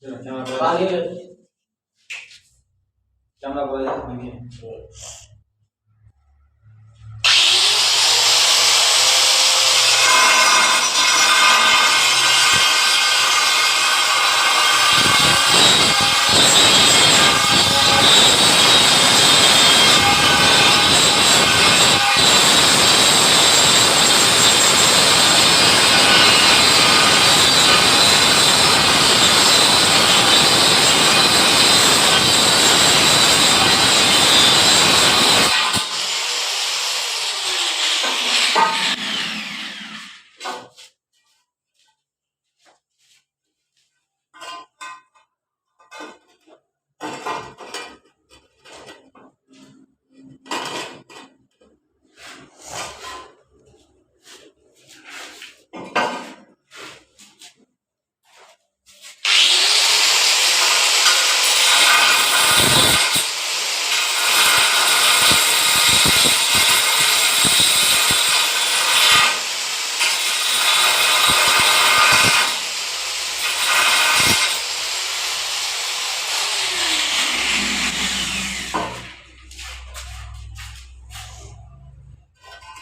पानी कैमरा बोले देखिए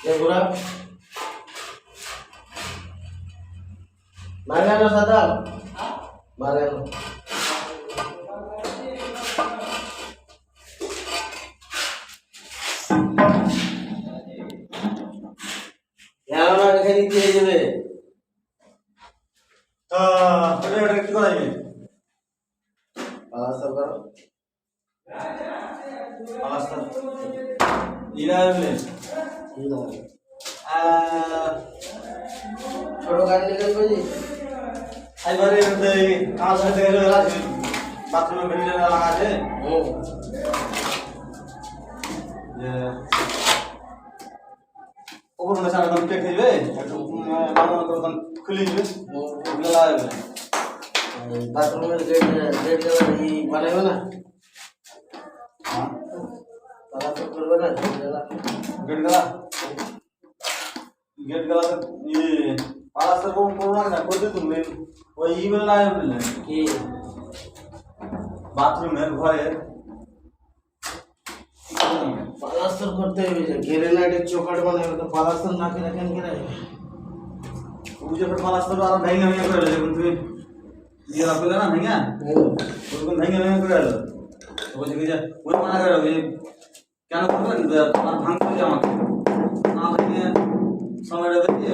ये पूरा मारगानो सादा मारगानो यार ना রেখে দিতে হয়ে যাবে তো এটা কি করাইবে পালাস্টার করো পালাস্টার ইরাইলে ছোট গাড়ি নিয়ে যাবে জি আইবারে এই কাজ সাথে আছে বাথরুমে বেরিয়ে লাগা আছে যে ওপরে সারা দাম টেক দিবে একটু মামা করে দাম খুলে দিবে ওগুলো লাগবে বাথরুমের গেট গেলা ই বানাইবে না হ্যাঁ তারা তো করবে না गेट गला तो ये पालास्टर को कोरोना ना कोई तुमने वो ईमेल आया बोले कि बाथरूम है घर है पालास्टर करते हैं जो ग्रेनाइट एक चौखट बने तो पालास्टर ना के रखन के रहे मुझे फिर पालास्टर वाला भाई नहीं कर ले तुम ये आप ना नहीं है उनको नहीं कर ले तो वो जगह वो मना कर रहे क्या ना कर भांग को जामा ना भाई समझ रहे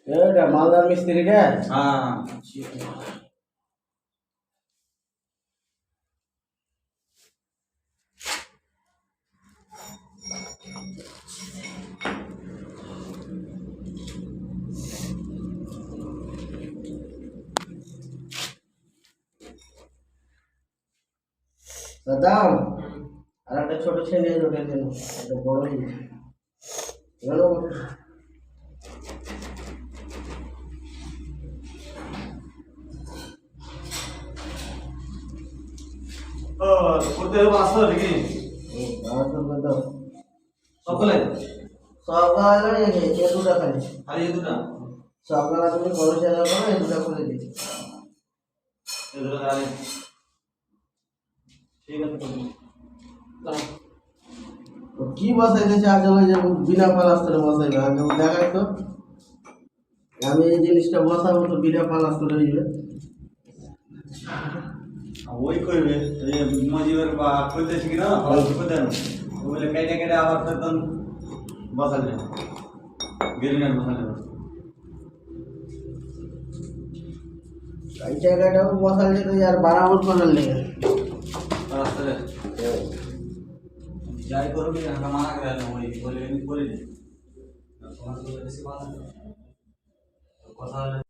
ये मालदार मिस्त्री क्या हाँ सदाम আর একটা ছোট ছেলে ওটা দেন এটা বড় হয়ে গেল ও করতে হবে আসতো নাকি আসতো কত সকলে সকালে এই দুটো খালি আর এই দুটো সকালে তুমি বড় ছেলে করো এই দুটো করে দিই এই দুটো খালি ঠিক আছে তো কি বসাই দিয়েছে আগে ওই যে বিনা পালাস্তরে বসাইবে আগে দেখাই তো আমি এই জিনিসটা বসাবো তো বিনা পালাস্তরে হইবে ওই করবে এই মজিবের বা কইতেছে কি না কইতে না বলে কেটে কেটে আবার তখন বসালে গেরিনার বসালে এই জায়গাটাও বসালে তো यार बराबर করে লেগে পালাস্তরে যাই করবি আমরা মানা করে না ওই বলে আমি করি না তোমার তো বেশি মানা কথা হলে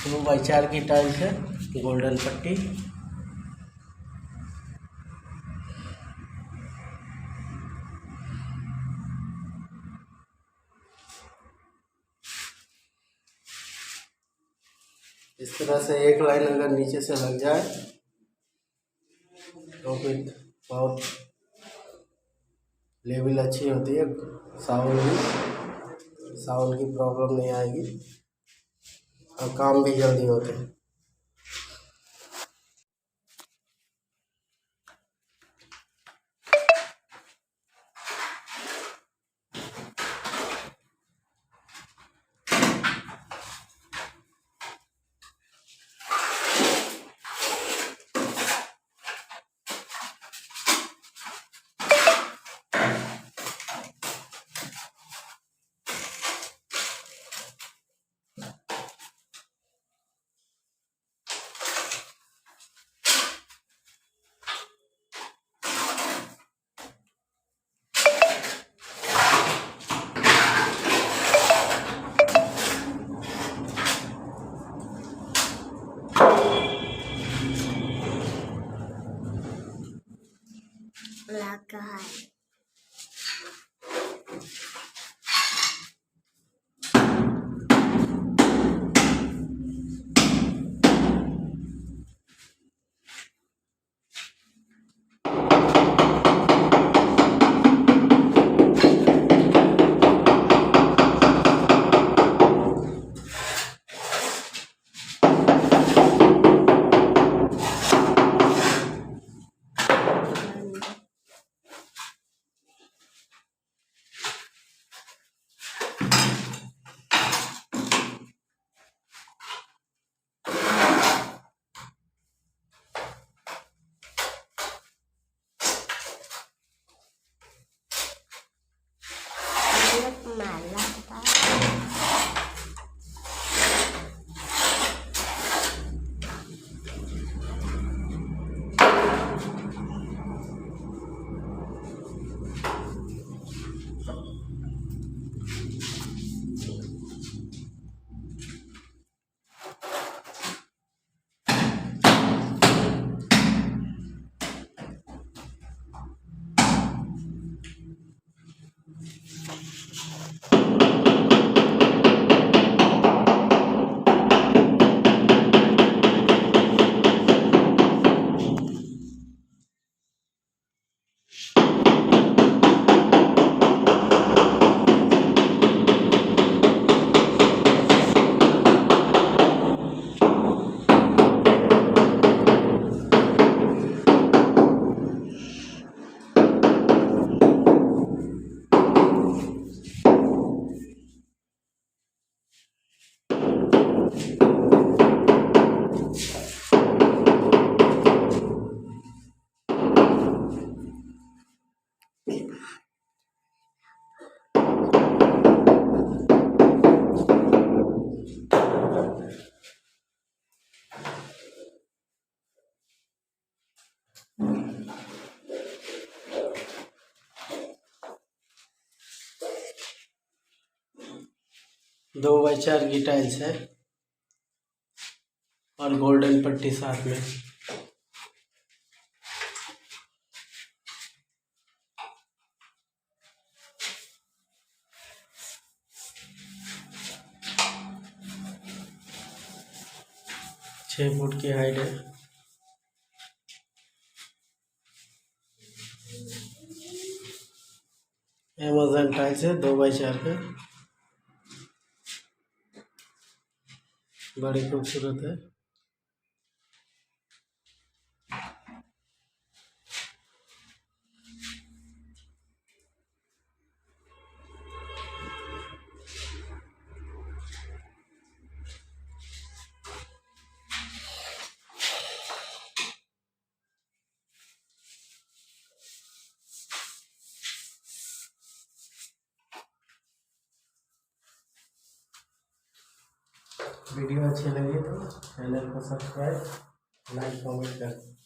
2x4 की टाइल्स है, गोल्डन पट्टी। इस तरह से एक लाइन अगर नीचे से लग जाए तो फिर बहुत लेवल अच्छी होती है, साउंड की प्रॉब्लम नहीं आएगी और काम भी जल्दी होते हैं। लगा है। मैला होता है। दो बाई चार की टाइल्स है और गोल्डन पट्टी साथ में। छः फुट की हाइट है। अमेज़न टाइल्स है 2x4 पे, बड़ी खूबसूरत है। वीडियो अच्छी लगी तो चैनल को सब्सक्राइब, लाइक, कमेंट कर।